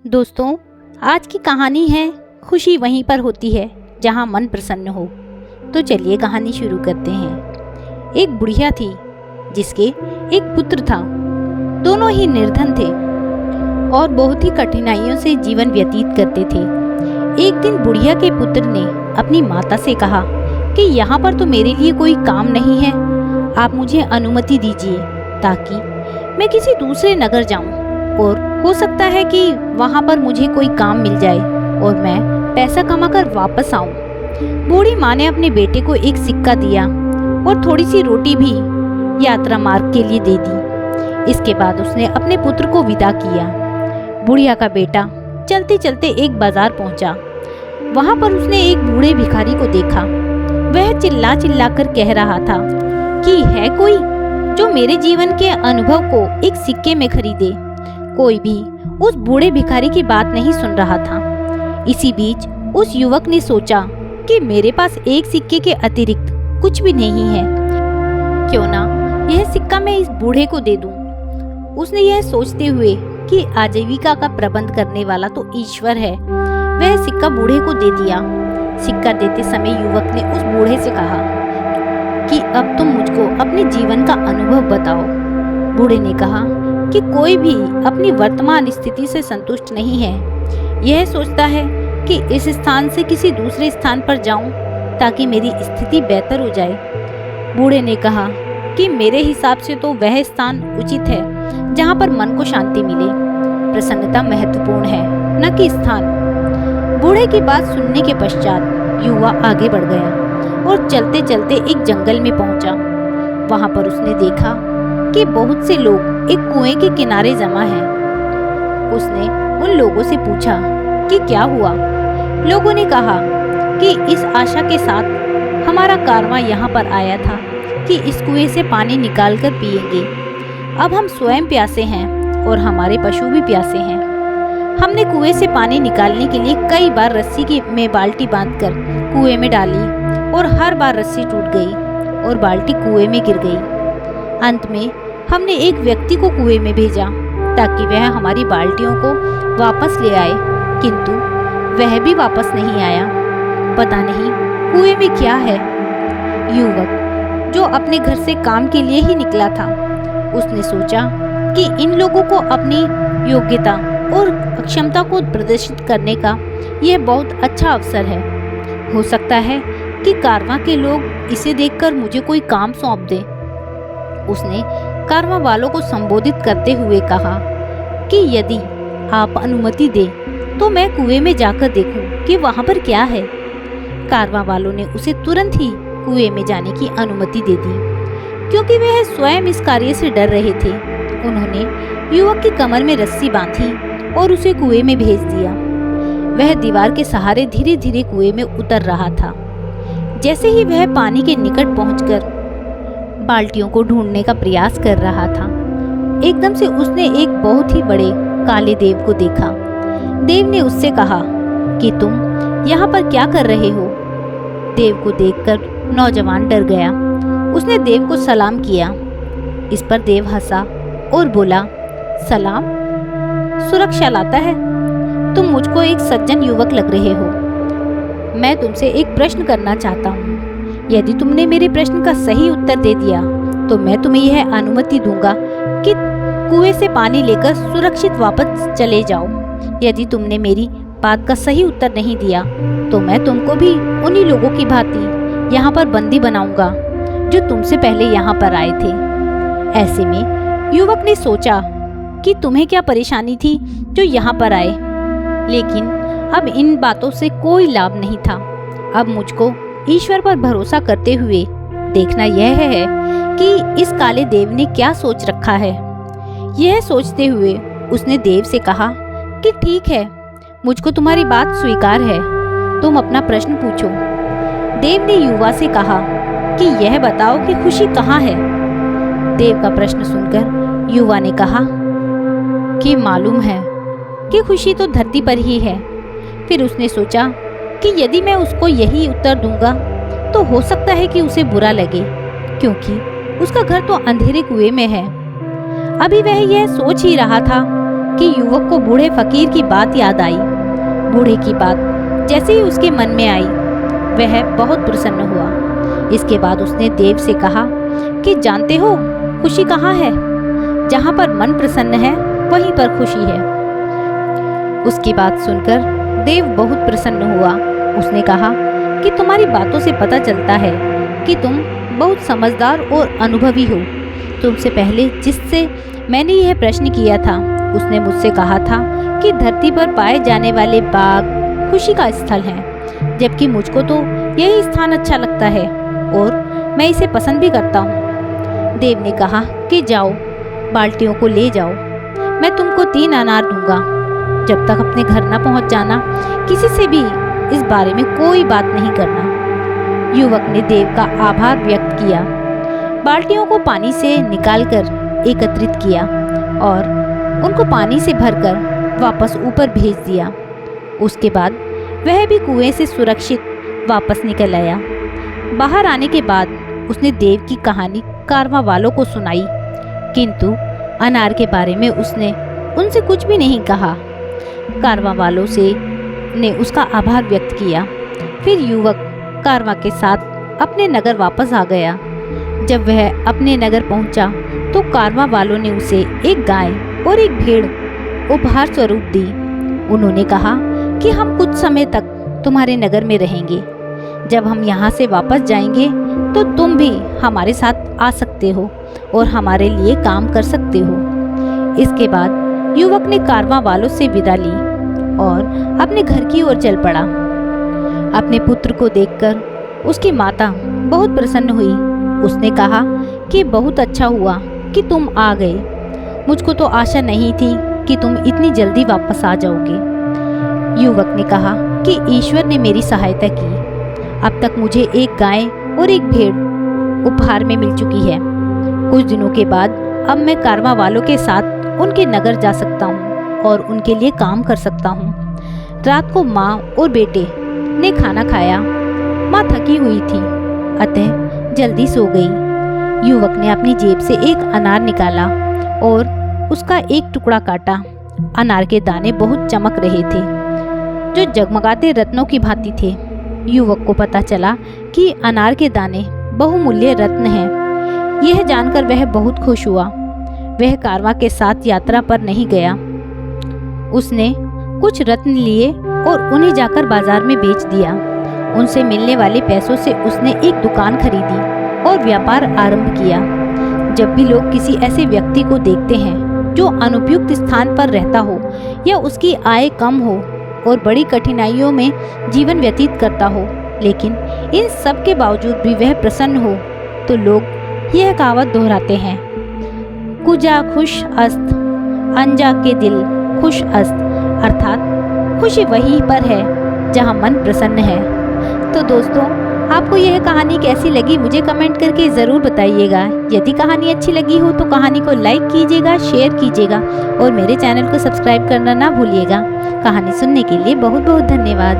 दोस्तों, आज की कहानी है खुशी वहीं पर होती है जहां मन प्रसन्न हो। तो चलिए कहानी शुरू करते हैं। एक बुढ़िया थी जिसके एक पुत्र था। दोनों ही निर्धन थे और बहुत ही कठिनाइयों से जीवन व्यतीत करते थे। एक दिन बुढ़िया के पुत्र ने अपनी माता से कहा कि यहाँ पर तो मेरे लिए कोई काम नहीं है, आप मुझे अनुमति दीजिए ताकि मैं किसी दूसरे नगर जाऊं और हो सकता है कि वहाँ पर मुझे कोई काम मिल जाए और मैं पैसा कमाकर वापस आऊं। बूढ़ी माँ ने अपने बेटे को एक सिक्का दिया और थोड़ी सी रोटी भी यात्रा मार्ग के लिए दे दी। इसके बाद उसने अपने पुत्र को विदा किया। बुढ़िया का बेटा चलते चलते एक बाजार पहुंचा। वहाँ पर उसने एक बूढ़े भिखारी को देखा। वह चिल्ला चिल्ला कर कह रहा था कि है कोई जो मेरे जीवन के अनुभव को एक सिक्के में खरीदे। कोई भी उस बूढ़े भिखारी की बात नहीं सुन रहा था। इसी बीच उस युवक ने सोचा कि मेरे पास एक सिक्के के अतिरिक्त कुछ भी नहीं है, क्यों ना यह सिक्का मैं इस बूढ़े को दे दूं। उसने यह सोचते हुए कि आजीविका का प्रबंध करने वाला तो ईश्वर है, वह सिक्का बूढ़े को दे दिया। सिक्का देते समय युवक ने उस बूढ़े से कहा कि अब तुम मुझको अपने जीवन का अनुभव बताओ। बूढ़े ने कहा कि कोई भी अपनी वर्तमान स्थिति से संतुष्ट नहीं है। यह सोचता है कि इस स्थान से किसी दूसरे स्थान पर जाऊं ताकि मेरी स्थिति बेहतर हो जाए। बूढ़े ने कहा कि मेरे हिसाब से तो वह स्थान उचित है जहां पर मन को शांति मिले। प्रसन्नता महत्वपूर्ण है, न कि स्थान। बूढ़े की बात सुनने के पश्चात युवा आगे बढ़ गया और चलते चलते एक जंगल में पहुंचा। वहां पर उसने देखा कि बहुत से लोग एक कुएं के किनारे जमा हैं। उसने उन लोगों से पूछा कि क्या हुआ। लोगों ने कहा कि इस आशा के साथ हमारा कारवां यहाँ पर आया था कि इस कुएं से पानी निकालकर पिएंगे। अब हम स्वयं प्यासे हैं और हमारे पशु भी प्यासे हैं। हमने कुएं से पानी निकालने के लिए कई बार रस्सी में बाल्टी बांधकर कुएं में डाली और हर बार रस्सी टूट गई और बाल्टी कुएं में गिर गई। अंत में हमने एक व्यक्ति को कुएं में भेजा ताकि वह हमारी बाल्टियों को वापस ले आए, किंतु वह भी वापस नहीं आया। पता नहीं कुएं में क्या है। युवक जो अपने घर से काम के लिए ही निकला था, उसने सोचा कि इन लोगों को अपनी योग्यता और क्षमता को प्रदर्शित करने का यह बहुत अच्छा अवसर है। हो सकता है कि कारवां के लोग इसे देखकर मुझे कोई काम सौंप दें। उसने कारवां वालों को संबोधित करते हुए कहा कि यदि आप अनुमति दें तो मैं कुएं में जाकर देखूं कि वहां पर क्या है। कारवां वालों ने उसे तुरंत ही कुएं में जाने की अनुमति दे दी, क्योंकि वह स्वयं इस कार्य से डर रहे थे। उन्होंने युवक की कमर में रस्सी बांधी और उसे कुएं में भेज दिया। वह दीवार के सहारे धीरे धीरे कुएं में उतर रहा था। जैसे ही वह पानी के निकट पहुंचकर बाल्टियों को ढूंढने का प्रयास कर रहा था, एकदम से उसने एक बहुत ही बड़े काले देव को देखा। देव ने उससे कहा कि तुम यहाँ पर क्या कर रहे हो। देव को देखकर नौजवान डर गया। उसने देव को सलाम किया। इस पर देव हंसा और बोला, सलाम सुरक्षा लाता है। तुम मुझको एक सज्जन युवक लग रहे हो। मैं तुमसे एक प्रश्न करना चाहता हूँ। यदि तुमने मेरे प्रश्न का सही उत्तर दे दिया तो मैं तुम्हें यह अनुमति दूंगा कि कुएं से पानी लेकर सुरक्षित वापस चले जाओ। यदि तुमने मेरी बात का सही उत्तर नहीं दिया तो मैं तुमको भी उन्हीं लोगों की भांति यहाँ पर बंदी बनाऊंगा जो तुमसे पहले यहाँ पर आए थे। ऐसे में युवक ने सोचा कि तुम्हें क्या परेशानी थी जो यहाँ पर आए, लेकिन अब इन बातों से कोई लाभ नहीं था। अब मुझको ईश्वर पर भरोसा करते हुए देखना यह है कि इस काले देव ने क्या सोच रखा है। यह सोचते हुए उसने देव से कहा कि ठीक है, मुझको तुम्हारी बात स्वीकार है, तुम अपना प्रश्न पूछो। देव ने युवा से कहा कि यह बताओ कि खुशी कहाँ है। देव का प्रश्न सुनकर युवा ने कहा कि मालूम है कि खुशी तो धरती पर ही है। फिर उसने सोचा कि यदि मैं उसको यही उत्तर दूंगा तो हो सकता है कि उसे बुरा लगे, क्योंकि उसका घर तो अंधेरे कुएं में है। अभी वह यह सोच ही रहा था कि युवक को बूढ़े फकीर की बात याद आई। बूढ़े की बात जैसे ही उसके मन में आई, वह बहुत प्रसन्न हुआ। इसके बाद उसने देव से कहा कि जानते हो खुशी कहाँ है? जहाँ पर मन प्रसन्न है वहीं पर खुशी है। उसकी बात सुनकर देव बहुत प्रसन्न हुआ। उसने कहा कि तुम्हारी बातों से पता चलता है कि तुम बहुत समझदार और अनुभवी हो। तुमसे पहले जिससे मैंने यह प्रश्न किया था, उसने मुझसे कहा था कि धरती पर पाए जाने वाले बाग खुशी का स्थल है, जबकि मुझको तो यही स्थान अच्छा लगता है और मैं इसे पसंद भी करता हूँ। देव ने कहा कि जाओ, बाल्टियों को ले जाओ, मैं तुमको 3 अनार दूंगा। जब तक अपने घर न पहुँच जाना, किसी से भी इस बारे में कोई बात नहीं करना। युवक ने देव का आभार व्यक्त किया, बाल्टियों को पानी से निकालकर एकत्रित किया और उनको पानी से भरकर वापस ऊपर भेज दिया। उसके बाद वह भी कुएं से सुरक्षित वापस निकल आया। बाहर आने के बाद उसने देव की कहानी कारवां वालों को सुनाई, किंतु अनार के बारे में उसने उनसे कुछ भी नहीं कहा। कारवां वालों से ने उसका आभार व्यक्त किया। फिर युवक कारवां के साथ अपने नगर वापस आ गया। जब वह अपने नगर पहुंचा तो कारवां वालों ने उसे एक गाय और एक भेड़ उपहार स्वरूप दी। उन्होंने कहा कि हम कुछ समय तक तुम्हारे नगर में रहेंगे। जब हम यहाँ से वापस जाएंगे तो तुम भी हमारे साथ आ सकते हो और हमारे लिए काम कर सकते हो। इसके बाद युवक ने कारवां वालों से विदा ली और अपने घर की ओर चल पड़ा। अपने पुत्र को देखकर उसकी माता बहुत प्रसन्न हुई। उसने कहा कि बहुत अच्छा हुआ कि तुम आ गए। मुझको तो आशा नहीं थी कि तुम इतनी जल्दी वापस आ जाओगे। युवक ने कहा कि ईश्वर ने मेरी सहायता की। अब तक मुझे एक गाय और एक भेड़ उपहार में मिल चुकी है। कुछ दिनों के बाद अब मैं कारवां वालों के साथ उनके नगर जा सकता हूँ और उनके लिए काम कर सकता हूँ। रात को माँ और बेटे ने खाना खाया। माँ थकी हुई थी, अतः जल्दी सो गई। युवक ने अपनी जेब से एक अनार निकाला और उसका एक टुकड़ा काटा। अनार के दाने बहुत चमक रहे थे, जो जगमगाते रत्नों की भांति थे। युवक को पता चला कि अनार के दाने बहुमूल्य रत्न हैं। यह जानकर वह बहुत खुश हुआ। वह कारवां के साथ यात्रा पर नहीं गया। उसने कुछ रत्न लिए और उन्हें जाकर बाजार में बेच दिया। उनसे मिलने वाले पैसों से उसने एक दुकान खरीदी और व्यापार आरंभ किया। जब भी लोग किसी ऐसे व्यक्ति को देखते हैं जो अनुपयुक्त स्थान पर रहता हो या उसकी आय कम हो और बड़ी कठिनाइयों में जीवन व्यतीत करता हो, लेकिन इन सब के बावजूद भी वह प्रसन्न हो, तो लोग यह कहावत दोहराते हैं, कुजा खुश अस्त, अनजा के दिल खुश अस्त। अर्थात खुशी वहीं पर है जहां मन प्रसन्न है। तो दोस्तों, आपको यह कहानी कैसी लगी मुझे कमेंट करके ज़रूर बताइएगा। यदि कहानी अच्छी लगी हो तो कहानी को लाइक कीजिएगा, शेयर कीजिएगा और मेरे चैनल को सब्सक्राइब करना ना भूलिएगा। कहानी सुनने के लिए बहुत बहुत धन्यवाद।